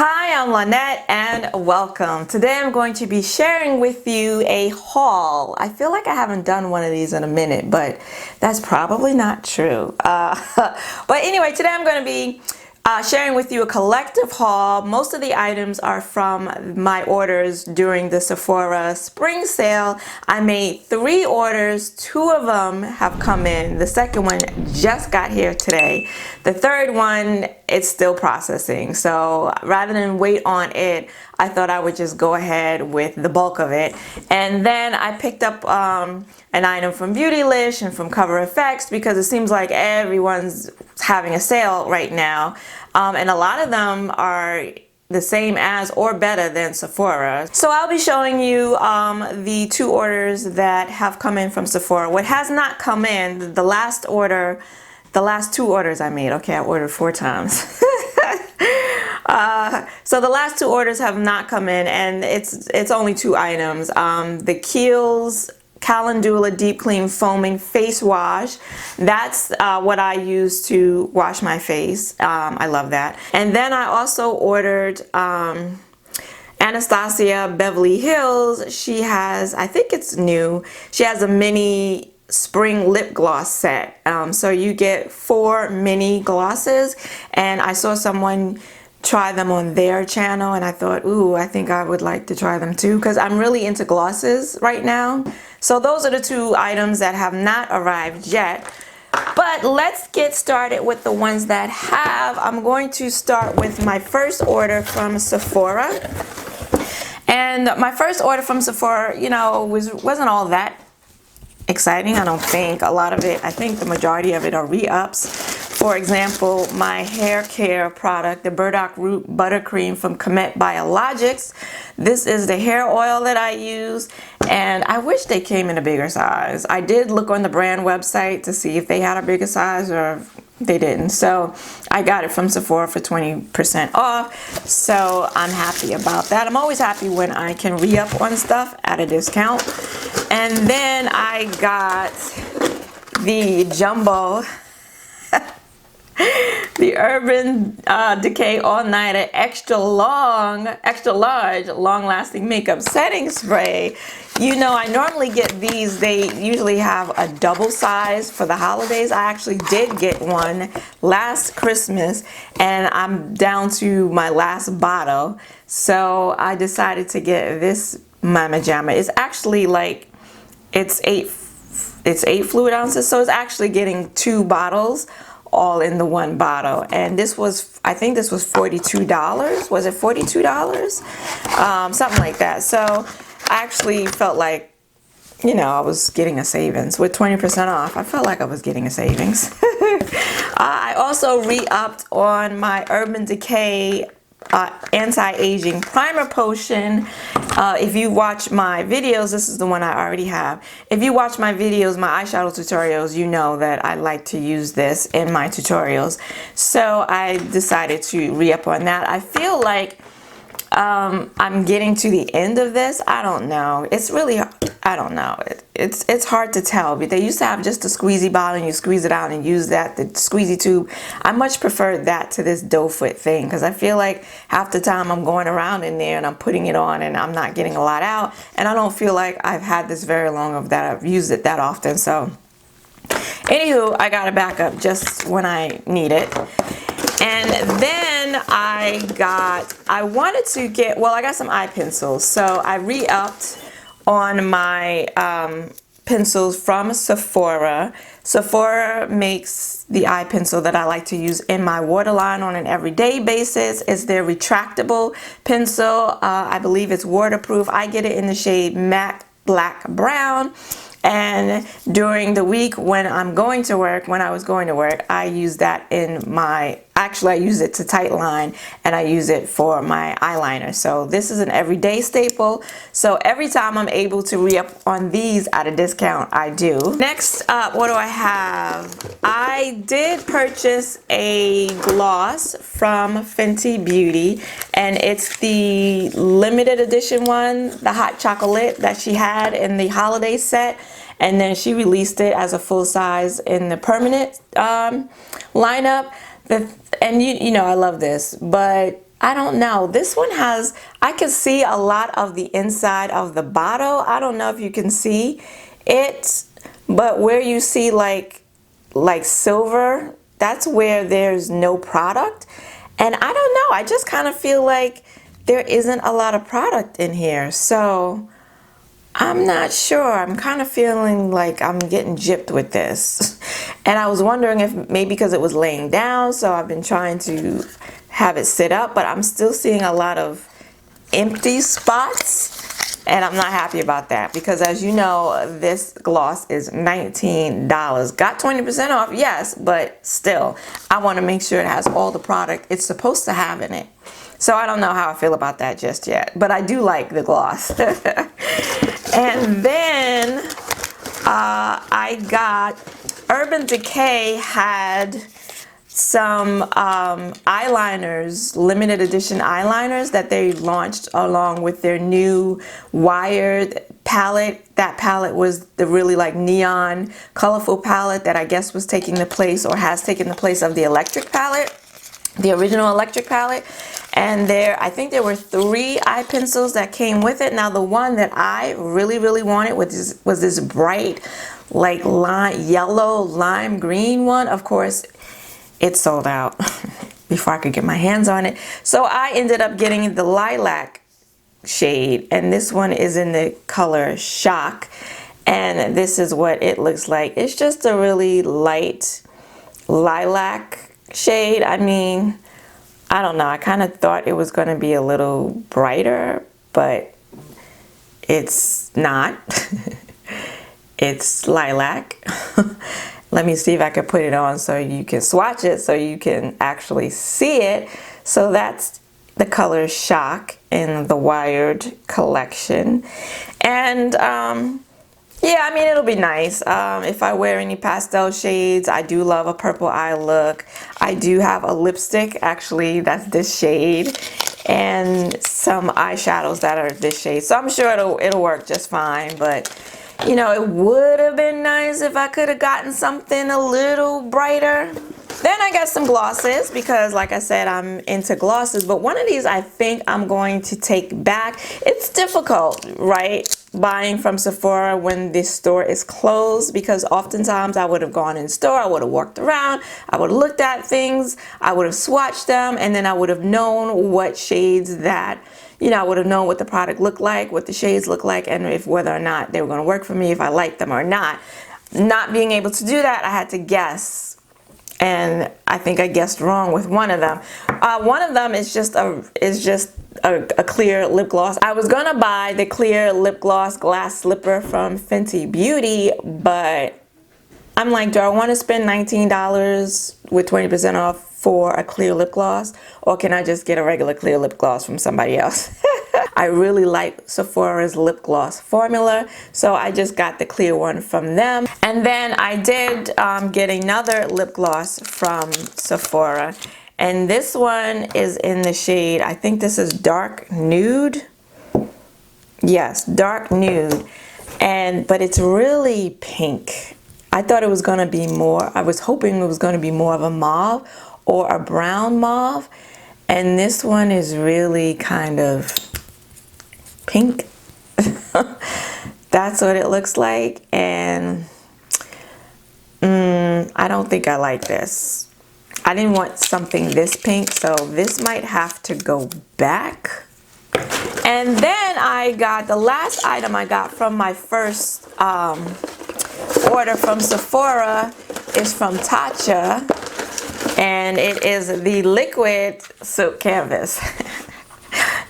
Hi, I'm Lynette and welcome. Today I'm going to be sharing with you a haul. I feel like I haven't done one of these in a minute, but that's probably not true. But anyway, today I'm going to be sharing with you a collective haul. Most of the items are from my orders during the Sephora spring sale. I made 3 orders. 2 of them have come in. The second one just got here today. The third one, it's still processing. So rather than wait on it, I thought I would just go ahead with the bulk of it. And then I picked up an item from Beautylish and from Cover FX because it seems like everyone's having a sale right now. And a lot of them are the same as or better than Sephora. So I'll be showing you the 2 orders that have come in from Sephora. What has not come in, the last 2 orders I made. Okay, I ordered 4 times. So the last 2 orders have not come in, and it's only 2 items. The Kiehl's Calendula Deep Clean Foaming Face Wash. That's what I use to wash my face. I love that. And then I also ordered Anastasia Beverly Hills. She has, I think it's new, she has a mini spring lip gloss set. So you get 4 mini glosses, and I saw someone try them on their channel and I thought, ooh, I think I would like to try them too, because I'm really into glosses right now. So those are the 2 items that have not arrived yet. But let's get started with the ones that have. I'm going to start with my first order from Sephora. And my first order from Sephora, you know, wasn't all that exciting, I don't think. A lot of it, I think the majority of it are re-ups. For example, my hair care product, the Burdock Root Buttercream from Comet Biologics. This is the hair oil that I use, and I wish they came in a bigger size. I did look on the brand website to see if they had a bigger size, or they didn't. So I got it from Sephora for 20% off. So I'm happy about that. I'm always happy when I can re-up on stuff at a discount. And then I got the jumbo the Urban Decay All Nighter extra large long lasting makeup setting spray. You know, I normally get these, they usually have a double size for the holidays. I actually did get one last Christmas and I'm down to my last bottle, so I decided to get this Mama Jamma. It's actually like it's 8 fluid ounces, so it's actually getting 2 bottles all in the one bottle. And this was, I think this was $42. Was it $42? Something like that. So I actually felt like, you know, I was getting a savings with 20% off. I felt like I was getting a savings. I also re-upped on my Urban Decay anti-aging primer potion. If you watch my videos, this is the one I already have. If you watch my videos, my eyeshadow tutorials, you know that I like to use this in my tutorials. So I decided to re-up on that. I feel like I'm getting to the end of this. I don't know. It's really, I don't know. It's hard to tell. But they used to have just a squeezy bottle and you squeeze it out and use that, the squeezy tube. I much prefer that to this doe foot thing, because I feel like half the time I'm going around in there and I'm putting it on and I'm not getting a lot out. And I don't feel like I've had this very long of that. I've used it that often. So anywho, I got a backup just when I need it. And then I wanted to get, well, I got some eye pencils. So I re-upped on my pencils from Sephora. Sephora makes the eye pencil that I like to use in my waterline on an everyday basis. It's their retractable pencil. I believe it's waterproof. I get it in the shade Matte Black Brown. And during the week when I'm going to work, when I was going to work, I use that in my, actually I use it to tight line and I use it for my eyeliner. So this is an everyday staple. So every time I'm able to re-up on these at a discount, I do. Next up, what do I have? I did purchase a gloss from Fenty Beauty, and it's the limited edition one, the hot chocolate that she had in the holiday set. And then she released it as a full size in the permanent lineup. And you know, I love this, but I don't know. This one has, I can see a lot of the inside of the bottle. I don't know if you can see it, but where you see like silver, that's where there's no product. And I don't know, I just kind of feel like there isn't a lot of product in here. So I'm not sure. I'm kind of feeling like I'm getting gypped with this. And I was wondering if maybe because it was laying down, so I've been trying to have it sit up, but I'm still seeing a lot of empty spots, and I'm not happy about that because, as you know, this gloss is $19. Got 20% off, yes, but still, I want to make sure it has all the product it's supposed to have in it. So I don't know how I feel about that just yet, but I do like the gloss. And then I got Urban Decay had some eyeliners, limited edition eyeliners that they launched along with their new wired palette. That palette was the really like neon colorful palette that I guess was taking the place or has taken the place of the electric palette, the original electric palette. And I think there were 3 eye pencils that came with it. Now the one that I really wanted was this bright like yellow lime green one. Of course, it sold out before I could get my hands on it. So I ended up getting the lilac shade, and this one is in the color Shock. And this is what it looks like. It's just a really light lilac shade. I mean, I don't know. I kind of thought it was going to be a little brighter, but it's not. It's lilac. Let me see if I can put it on so you can swatch it so you can actually see it. So that's the color Shock in the Wired collection. And yeah, I mean, it'll be nice. If I wear any pastel shades, I do love a purple eye look. I do have a lipstick, actually, that's this shade, and some eyeshadows that are this shade. So I'm sure it'll work just fine, but you know, it would have been nice if I could have gotten something a little brighter. Then I got some glosses because, like I said, I'm into glosses. But one of these I think I'm going to take back. It's difficult, right? Buying from Sephora when this store is closed, because oftentimes I would have gone in store, I would have walked around, I would have looked at things, I would have swatched them, and then I would have known what shades that, you know, I would have known what the product looked like, what the shades look like, and if whether or not they were going to work for me, if I liked them or not. Not being able to do that, I had to guess. And I think I guessed wrong with one of them. One of them is just a clear lip gloss. I was gonna buy the clear lip gloss glass slipper from Fenty Beauty, but I'm like, do I want to spend $19 with 20% off for a clear lip gloss, or can I just get a regular clear lip gloss from somebody else? I really like Sephora's lip gloss formula, so I just got the clear one from them. And then I did get another lip gloss from Sephora, and this one is in the shade, I think this is Dark Nude. Yes, Dark Nude, but it's really pink. I thought it was going to be more, I was hoping it was going to be more of a mauve or a brown mauve, and this one is really kind of pink. That's what it looks like, and I don't think I like this. I didn't want something this pink, so this might have to go back. And then I got the last item I got from my first order from Sephora is from Tatcha, and it is the liquid silk canvas.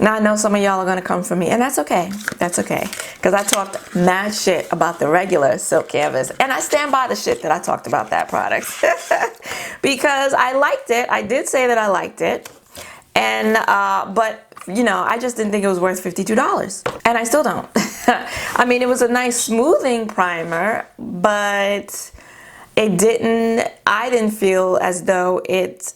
Now I know some of y'all are gonna come for me, and that's okay. That's okay, because I talked mad shit about the regular silk canvas, and I stand by the shit that I talked about that product because I liked it. I did say that I liked it, and but you know, I just didn't think it was worth $52, and I still don't. I mean, it was a nice smoothing primer, but it didn't. I didn't feel as though it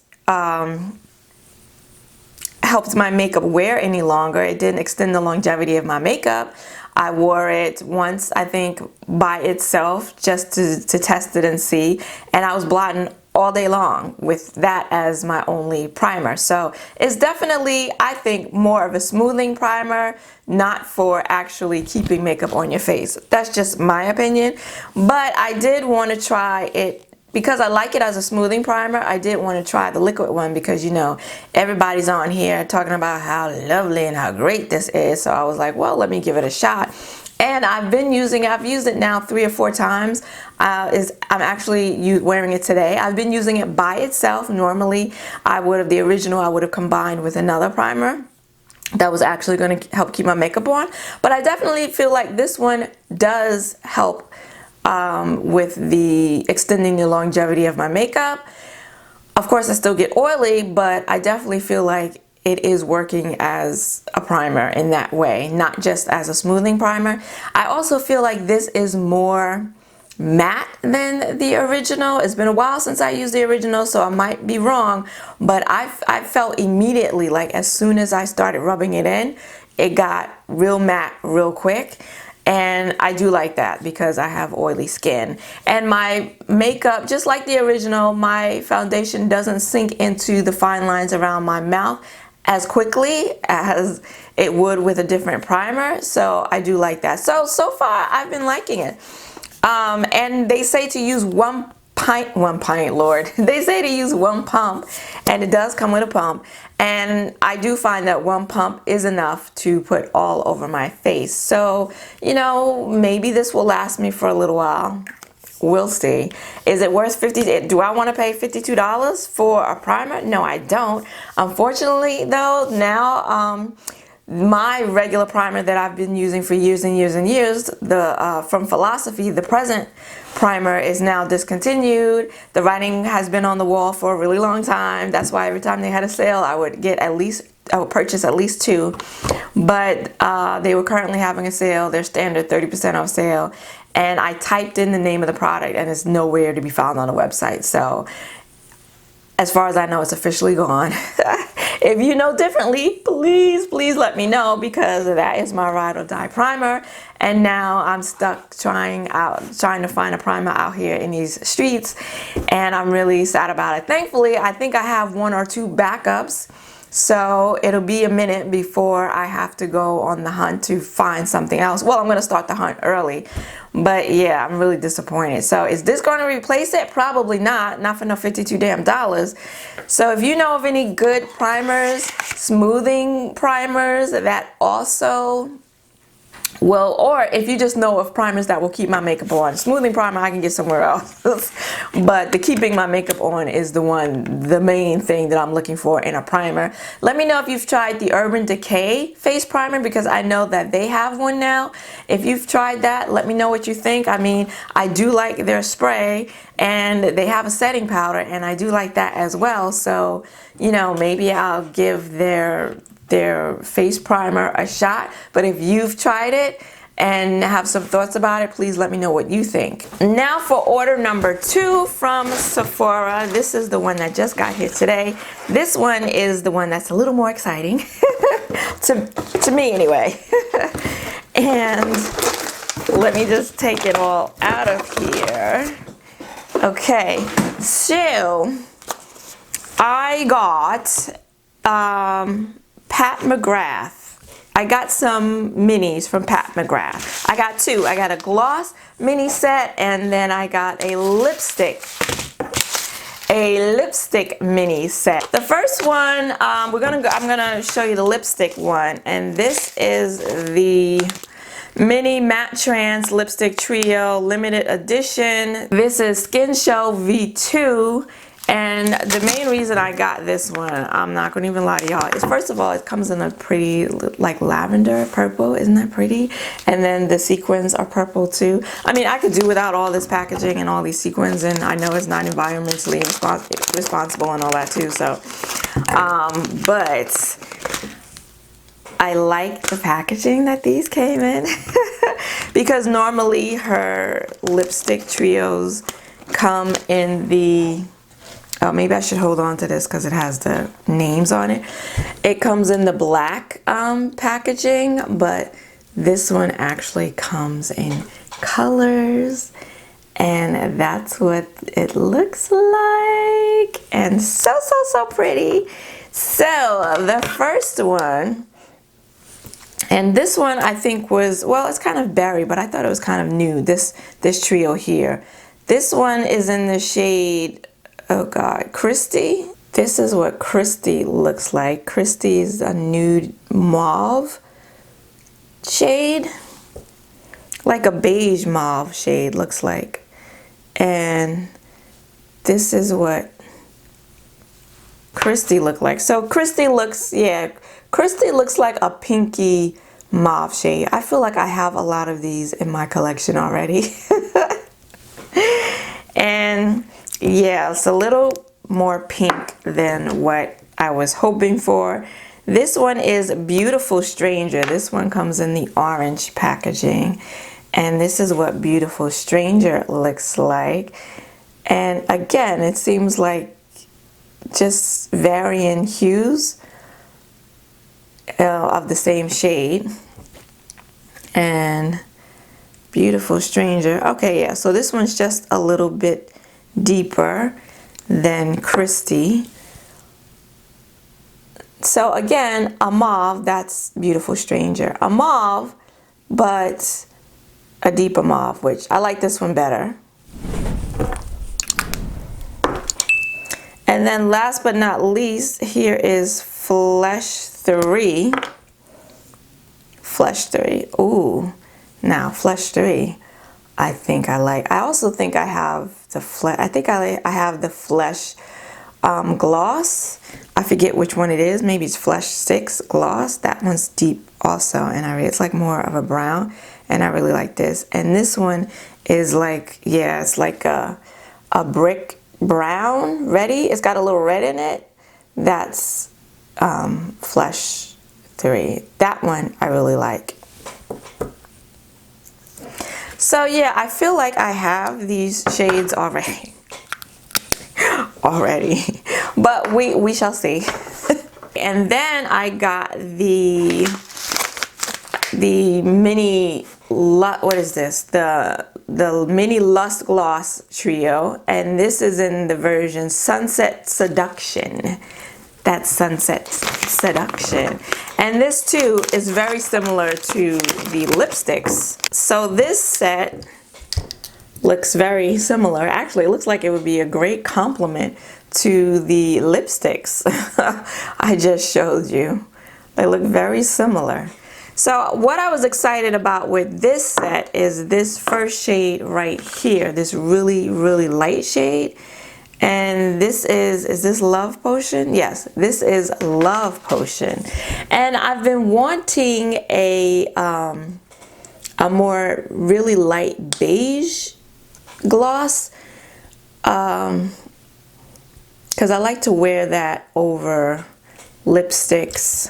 helped my makeup wear any longer. It didn't extend the longevity of my makeup. I wore it once, I think, by itself just to test it and see, and I was blotting all day long with that as my only primer. So it's definitely, I think, more of a smoothing primer, not for actually keeping makeup on your face. That's just my opinion. But I did want to try it because I like it as a smoothing primer. I did want to try the liquid one because, you know, everybody's on here talking about how lovely and how great this is. So I was like, well, let me give it a shot. And I've used it now 3 or 4 times. I'm actually wearing it today. I've been using it by itself. Normally, I would have combined with another primer that was actually going to help keep my makeup on. But I definitely feel like this one does help with the extending the longevity of my makeup. Of course, I still get oily, but I definitely feel like it is working as a primer in that way, not just as a smoothing primer. I also feel like this is more matte than the original. It's been a while since I used the original, so I might be wrong, but I felt immediately, like as soon as I started rubbing it in, it got real matte real quick. And I do like that because I have oily skin. And my makeup, just like the original, my foundation doesn't sink into the fine lines around my mouth as quickly as it would with a different primer. So I do like that. So far I've been liking it. And they say to use one pint, Lord. They say to use 1 pump, and it does come with a pump. And I do find that 1 pump is enough to put all over my face. So, you know, maybe this will last me for a little while. We'll see. Is it worth do I want to pay $52 for a primer? No, I don't. Unfortunately, though, now my regular primer that I've been using for years and years and years, from Philosophy, the present primer is now discontinued. The writing has been on the wall for a really long time. That's why every time they had a sale, I would purchase at least 2. But they were currently having a sale, their standard 30% off sale. And I typed in the name of the product and it's nowhere to be found on the website. So as far as I know, it's officially gone. If you know differently, please let me know, because that is my ride or die primer. And now I'm stuck trying to find a primer out here in these streets, and I'm really sad about it. Thankfully, I think I have 1 or 2 backups. So it'll be a minute before I have to go on the hunt to find something else. Well, I'm going to start the hunt early. But yeah, I'm really disappointed. So is this going to replace it? Probably not. Not for no $52 damn. So if you know of any good primers, smoothing primers that also will, or if you just know of primers that will keep my makeup on. Smoothing primer I can get somewhere else. But the keeping my makeup on is the main thing that I'm looking for in a primer. Let me know if you've tried the Urban Decay face primer, because I know that they have one now. If you've tried that, let me know what you think. I mean, I do like their spray, and they have a setting powder, and I do like that as well. So, you know, maybe I'll give their face primer a shot. But if you've tried it and have some thoughts about it, please let me know what you think. Now for order number 2 from Sephora. This is the one that just got here today. This one is the one that's a little more exciting to me anyway. And let me just take it all out of here. Okay, so I got Pat McGrath. I got some minis from Pat McGrath. I got 2. I got a gloss mini set, and then I got a lipstick mini set. The first one, I'm gonna show you the lipstick one, and this is the Mini Matte Trans Lipstick Trio Limited Edition. This is Skin Show V2. And the main reason I got this one, I'm not going to even lie to y'all, is first of all, it comes in a pretty like lavender purple. Isn't that pretty? And then the sequins are purple too. I mean, I could do without all this packaging and all these sequins, and I know it's not environmentally responsible and all that too. So, but I like the packaging that these came in because normally her lipstick trios come in the, oh, maybe I should hold on to this because it has the names on it. It comes in the black packaging, but this one actually comes in colors, And that's what it looks like. And so pretty. So the first one, and this one I think was, well, it's kind of berry, but I thought it was kind of new, this trio here. This one is in the shade, oh God, Christy. This is what Christy looks like. Christy is a nude mauve shade, like a beige mauve shade looks like. And this is what Christy looked like. So Christy looks, yeah, Christy looks like a pinky mauve shade. I feel like I have a lot of these in my collection already. And yeah, it's a little more pink than what I was hoping for. This one is Beautiful Stranger. This one comes in the orange packaging. And this is what Beautiful Stranger looks like. And again, it seems like just varying hues of the same shade. And Beautiful Stranger. Okay, yeah, so this one's just a little bit deeper than Christy. So again, a mauve, that's Beautiful Stranger. A mauve, but a deeper mauve, which I like this one better. And then last but not least, here is Flesh 3. Flesh 3. Ooh, now Flesh 3. I think I like. I also think I have the flesh. I think I have the Flesh gloss. I forget which one it is. Maybe it's Flesh 6 gloss. That one's deep also, and it's like more of a brown. And I really like this. And this one is like, yeah, it's like a brick brown, ready. It's got a little red in it. That's Flesh 3. That one I really like. So yeah, I feel like I have these shades already. But we shall see. And then I got the mini, what is this? The mini Lust Gloss trio, and this is in the version Sunset Seduction. That's Sunset Seduction. And this too is very similar to the lipsticks. So this set looks very similar. Actually, it looks like it would be a great complement to the lipsticks I just showed you. They look very similar. So what I was excited about with this set is this first shade right here, this really light shade. And this is this Love Potion? Yes, this is Love Potion. And I've been wanting a more really light beige gloss, because I like to wear that over lipsticks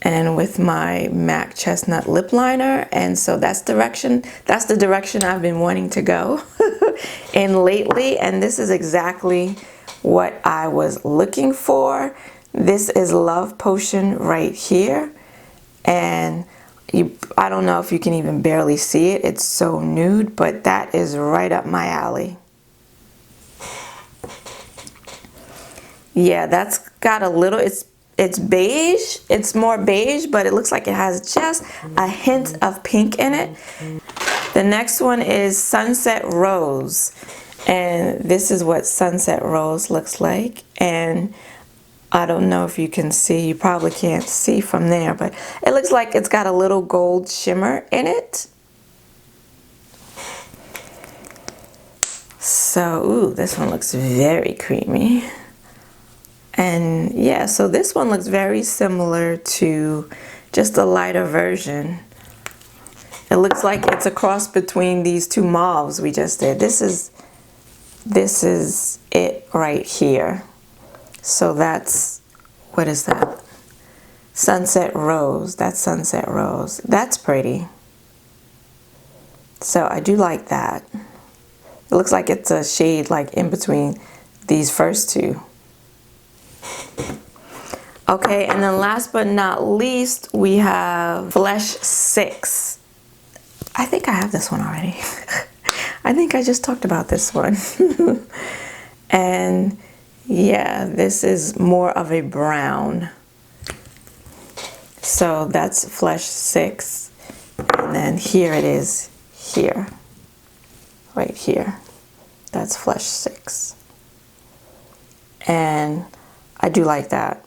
and with my MAC Chestnut lip liner, and so that's the direction I've been wanting to go in lately, and this is exactly what I was looking for. This is Love Potion right here, and I don't know if you can even barely see it. It's so nude, but that is right up my alley. Yeah, that's got a little, it's beige, it's more beige, but it looks like it has just a hint of pink in it. The next one is Sunset Rose, and this is what Sunset Rose looks like. And I don't know if you can see, you probably can't see from there, but it looks like it's got a little gold shimmer in it. So, ooh, this one looks very creamy. And yeah, so this one looks very similar to just a lighter version. It looks like it's a cross between these two mauves we just did. This is it right here. So that's, what is that? Sunset Rose. That's Sunset Rose. That's pretty. So I do like that. It looks like it's a shade like in between these first two. Okay, and then last but not least, we have Flesh 6. I think I have this one already. I think I just talked about this one. And yeah, this is more of a brown. So that's Flesh 6. And then here it is here. Right here. That's Flesh 6. And I do like that.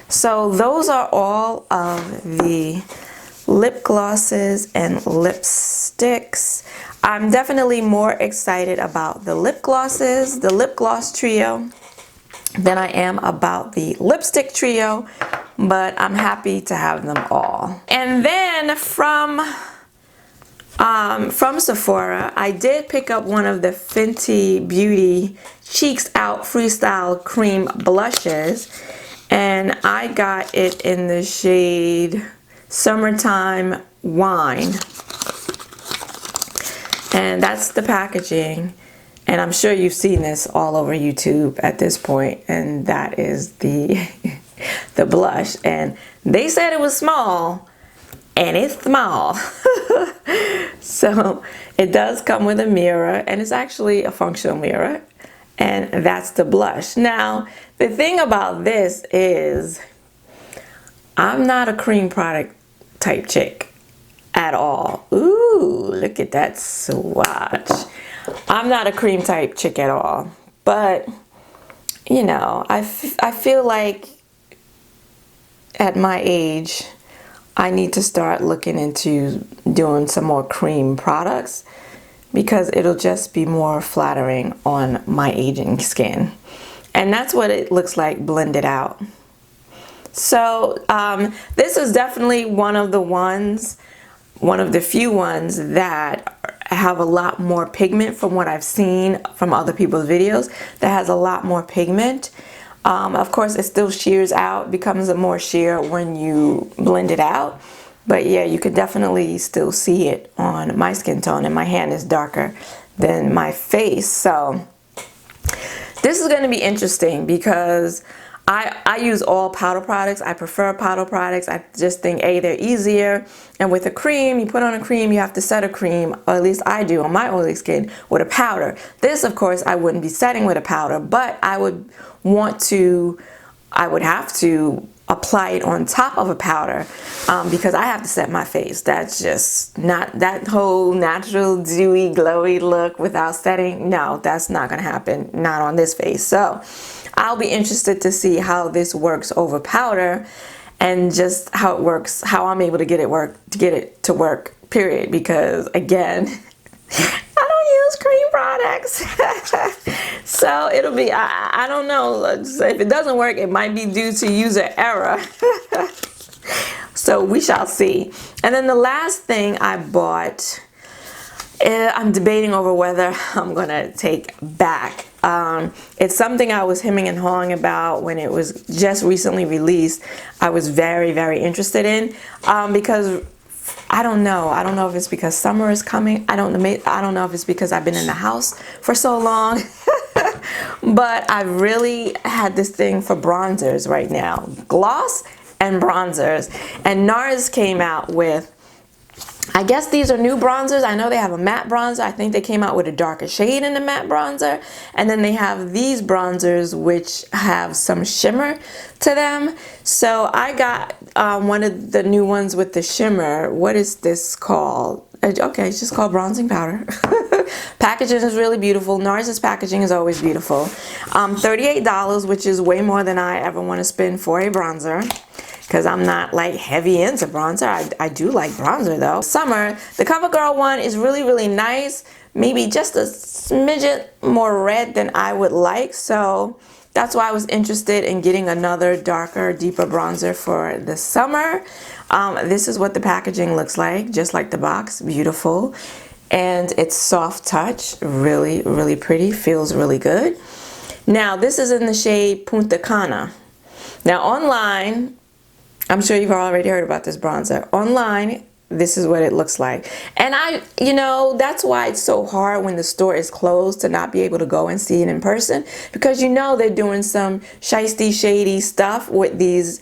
So those are all of the lip glosses and lipsticks. I'm definitely more excited about the lip glosses, the lip gloss trio, than I am about the lipstick trio, but I'm happy to have them all. And then from Sephora, I did pick up one of the Fenty Beauty Cheeks Out Freestyle Cream Blushes, and I got it in the shade Summertime Wine. And that's the packaging. And I'm sure you've seen this all over YouTube at this point, and that is the the blush. And they said it was small, and it's small. So it does come with a mirror, and it's actually a functional mirror, and that's the blush. Now, the thing about this is I'm not a cream product type chick at all. Ooh, look at that swatch. I'm not a cream type chick at all, but you know, I feel like at my age I need to start looking into doing some more cream products, because it'll just be more flattering on my aging skin. And that's what it looks like blended out. So this is definitely one of the few ones that have a lot more pigment from what I've seen from other people's videos, that has a lot more pigment. Of course, it still shears out, becomes a more sheer when you blend it out. But yeah, you can definitely still see it on my skin tone, and my hand is darker than my face. So this is going to be interesting because I use all powder products. I prefer powder products. I just think, A, they're easier. And with a cream, you put on a cream, you have to set a cream, or at least I do on my oily skin, with a powder. This, of course, I wouldn't be setting with a powder, but I would have to apply it on top of a powder because I have to set my face. That's just not that whole natural, dewy, glowy look without setting. No, that's not going to happen. Not on this face. So I'll be interested to see how this works over powder, and just how it works, how I'm able to get it to work, period. Because again, I don't use cream products. So it'll be, I don't know, if it doesn't work, it might be due to user error. So we shall see. And then the last thing I bought, I'm debating over whether I'm gonna take back. It's something I was hemming and hawing about when it was just recently released. I was very, very interested in, because I don't know if it's because summer is coming. I don't know if it's because I've been in the house for so long. But I really had this thing for bronzers right now, gloss and bronzers. And NARS came out with, I guess these are new bronzers. I know they have a matte bronzer. I think they came out with a darker shade in the matte bronzer. And then they have these bronzers which have some shimmer to them. So I got one of the new ones with the shimmer. What is this called? Okay, it's just called bronzing powder. Packaging is really beautiful. NARS's packaging is always beautiful. $38, which is way more than I ever want to spend for a bronzer, because I'm not like heavy into bronzer. I do like bronzer though. Summer, the CoverGirl one is really, really nice. Maybe just a smidget more red than I would like. So that's why I was interested in getting another darker, deeper bronzer for the summer. This is what the packaging looks like, just like the box. Beautiful. And it's soft touch, really, really pretty, feels really good. Now this is in the shade Punta Cana. Now online, I'm sure you've already heard about this bronzer. Online, this is what it looks like. And that's why it's so hard when the store is closed to not be able to go and see it in person, because they're doing some shady stuff with these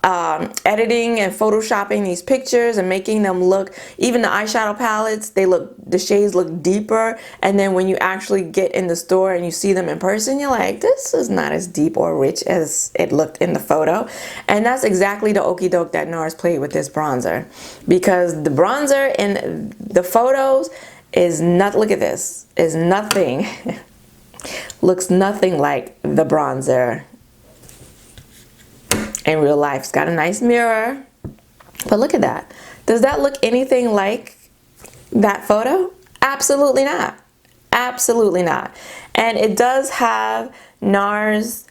editing and photoshopping these pictures and making them look, even the eyeshadow palettes, the shades look deeper, and then when you actually get in the store and you see them in person, you're like, this is not as deep or rich as it looked in the photo. And that's exactly the okie doke that NARS played with this bronzer, because the bronzer in the photos is not, look at this, is nothing looks nothing like the bronzer in real life. It's got a nice mirror, but look at that. Does that look anything like that photo? Absolutely not. Absolutely not. And it does have NARS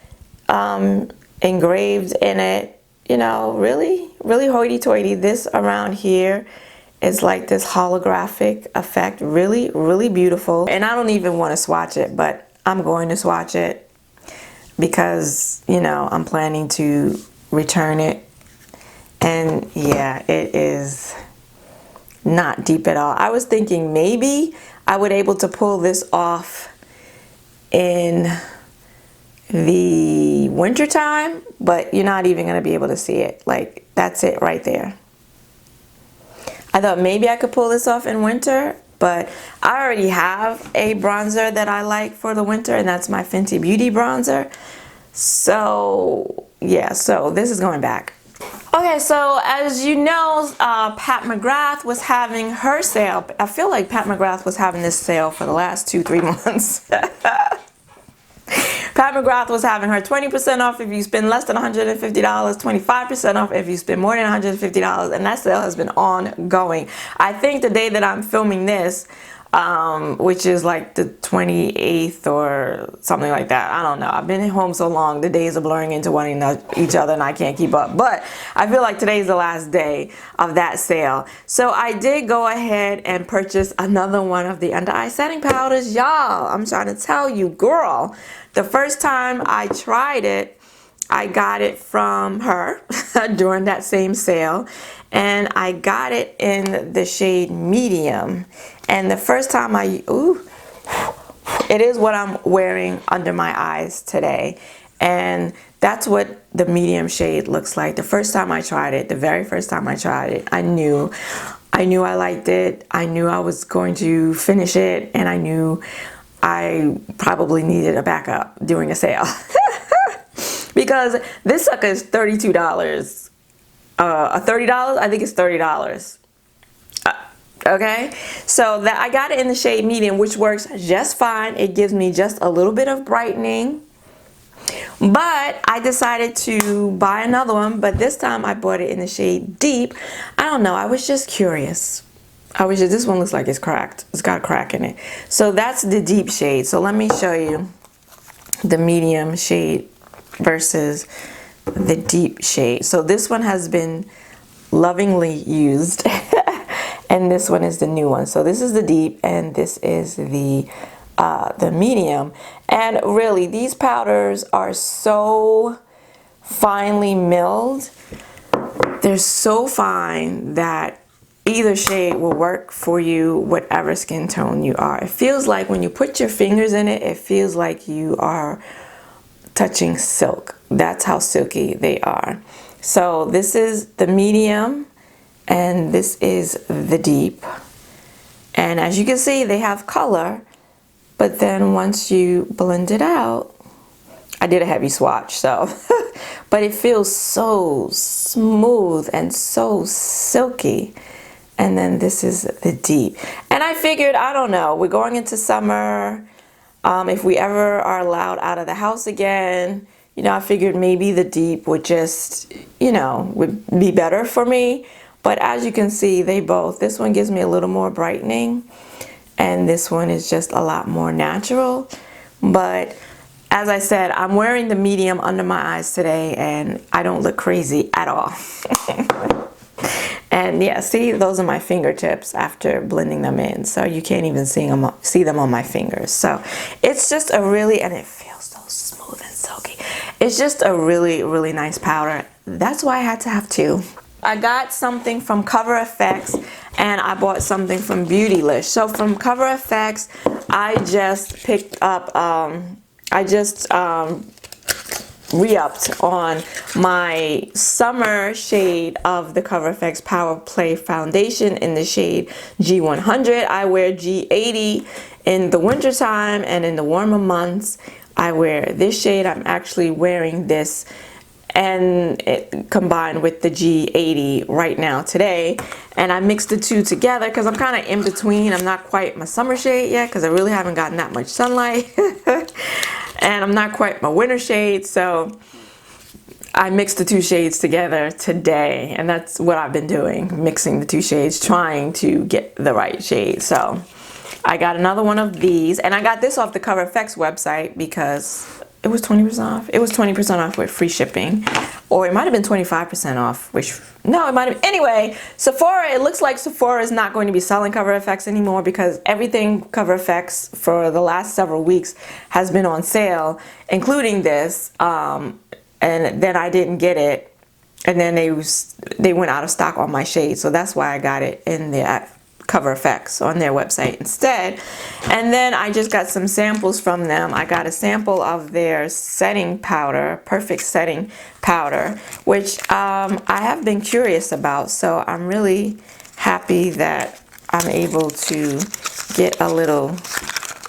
engraved in it, you know, really hoity-toity. This around here is like this holographic effect, really beautiful. And I don't even want to swatch it, but I'm going to swatch it because, you know, I'm planning to return it. And yeah, it is not deep at all. I was thinking maybe I would able to pull this off in the winter time, but you're not even going to be able to see it. Like, that's it right there. I thought maybe I could pull this off in winter, but I already have a bronzer that I like for the winter, and that's my Fenty Beauty bronzer. So yeah, so this is going back. Okay, so as you know, Pat McGrath was having her sale. I feel like Pat McGrath was having this sale for the last 2-3 months. Pat McGrath was having her 20% off if you spend less than $150, 25% off if you spend more than $150, and that sale has been ongoing. I think the day that I'm filming this, which is like the 28th or something like that. I don't know. I've been home so long, the days are blurring into one each other and I can't keep up. But I feel like today's the last day of that sale. So I did go ahead and purchase another one of the under eye setting powders. Y'all, I'm trying to tell you, girl, the first time I tried it, I got it from her during that same sale, and I got it in the shade medium. And the first time it is what I'm wearing under my eyes today, and that's what the medium shade looks like. The first time I tried it, the very first time I tried it, I knew I liked it. I knew I was going to finish it, and I knew I probably needed a backup during a sale. Because this sucker is $32. $30? I think it's $30. Okay, so that I got it in the shade medium, which works just fine. It gives me just a little bit of brightening. But I decided to buy another one, but this time I bought it in the shade deep. I don't know, I was just curious. This one looks like it's cracked. It's got a crack in it. So that's the deep shade. So let me show you the medium shade versus the deep shade. So this one has been lovingly used. And this one is the new one. So this is the deep and this is the medium. And really, these powders are so finely milled. They're so fine that either shade will work for you, whatever skin tone you are. It feels like when you put your fingers in it, it feels like you are touching silk. That's how silky they are. So this is the medium and this is the deep. And as you can see, they have color, but then once you blend it out, I did a heavy swatch, so, but it feels so smooth and so silky. And then this is the deep. And I figured, I don't know, we're going into summer. If we ever are allowed out of the house again, you know, I figured maybe the deep would just, you know, would be better for me. But as you can see, this one gives me a little more brightening and this one is just a lot more natural. But as I said, I'm wearing the medium under my eyes today and I don't look crazy at all. And yeah, see, those are my fingertips after blending them in. So you can't even see them on my fingers. So it's just a really, and it feels so smooth and silky. It's just a really nice powder. That's why I had to have two. I got something from Cover FX and I bought something from Beautylish. So from Cover FX, I just picked up, re-upped on my summer shade of the Cover FX Power Play Foundation in the shade G100. I wear G80 in the winter time, and in the warmer months I wear this shade. I'm actually wearing this and it combined with the G80 right now today, and I mixed the two together because I'm kind of in between. I'm not quite my summer shade yet because I really haven't gotten that much sunlight and I'm not quite my winter shade, so I mixed the two shades together today, and that's what I've been doing, mixing the two shades, trying to get the right shade. So I got another one of these, and I got this off the Cover FX website because it was 20% off. It was 20% off with free shipping, or it might have been 25% off, which, no, it might have, anyway, Sephora, it looks like Sephora is not going to be selling Cover FX anymore because everything Cover FX for the last several weeks has been on sale, including this, and then I didn't get it, and then they went out of stock on my shade, so that's why I got it in the Cover FX on their website instead. And then I just got some samples from them. I got a sample of their setting powder, perfect setting powder, which I have been curious about, so I'm really happy that I'm able to get a little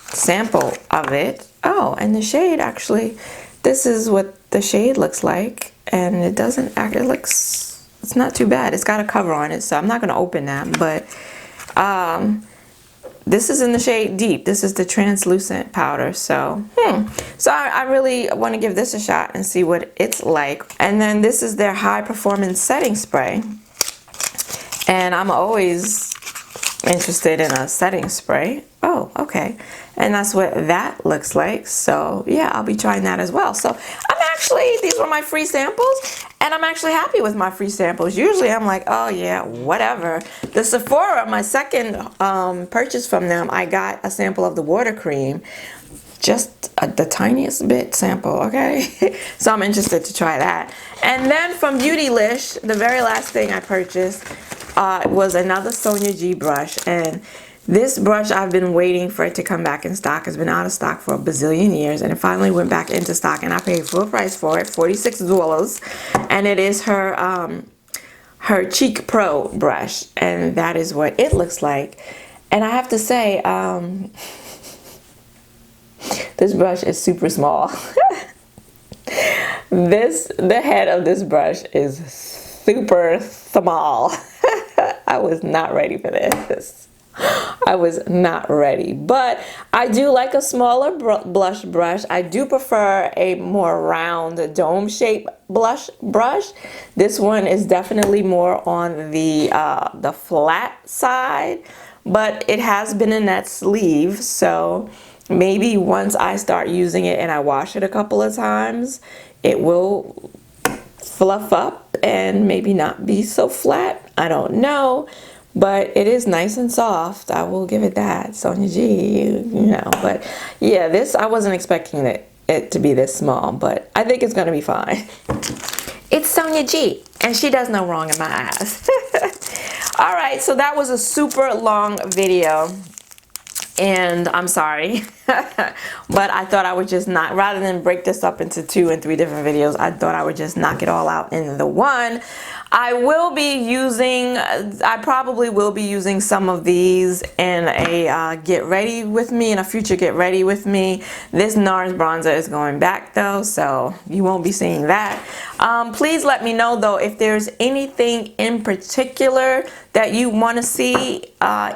sample of it. Oh, and the shade, actually, this is what the shade looks like, and it doesn't act, it's not too bad. It's got a cover on it, so I'm not going to open that, but this is in the shade Deep. This is the translucent powder. So, so I really want to give this a shot and see what it's like. And then this is their high performance setting spray. And I'm always interested in a setting spray. Oh, okay. And that's what that looks like. So yeah, I'll be trying that as well. So I'm actually, these were my free samples, and I'm actually happy with my free samples. Usually I'm like, oh yeah, whatever. The Sephora, my second purchase from them, I got a sample of the water cream, just the tiniest bit sample, okay? So I'm interested to try that. And then from Beautylish, the very last thing I purchased was another Sonia G brush, and this brush, I've been waiting for it to come back in stock. It's been out of stock for a bazillion years, and it finally went back into stock, and I paid full price for it, $46, and it is her her Cheek Pro brush, and that is what it looks like. And I have to say, this brush is super small. The head of this brush is super small. I was not ready for this. I was not ready, but I do like a smaller blush brush. I do prefer a more round dome shape blush brush. This one is definitely more on the flat side, but it has been in that sleeve, so maybe once I start using it and I wash it a couple of times, it will fluff up and maybe not be so flat. I don't know. But it is nice and soft. I will give it that. Sonia G, you know. But yeah, this, I wasn't expecting it to be this small, but I think it's going to be fine. It's Sonia G, and she does no wrong in my eyes. All right, so that was a super long video, and I'm sorry. But I thought I would just not, rather than break this up into 2 and 3 different videos, I thought I would just knock it all out in the one. I probably will be using some of these in a get ready with me, in a future get ready with me. This NARS bronzer is going back though, so you won't be seeing that. Please let me know though if there's anything in particular that you want to see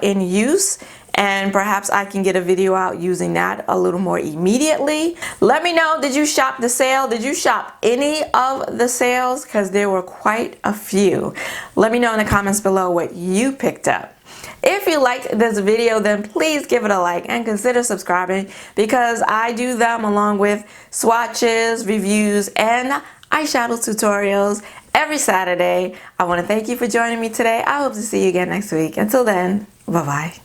in use, and perhaps I can get a video out using that a little more immediately. Let me know, did you shop the sale? Did you shop any of the sales? Because there were quite a few. Let me know in the comments below what you picked up. If you liked this video, then please give it a like and consider subscribing, because I do them along with swatches, reviews, and eyeshadow tutorials every Saturday. I want to thank you for joining me today. I hope to see you again next week. Until then, bye-bye.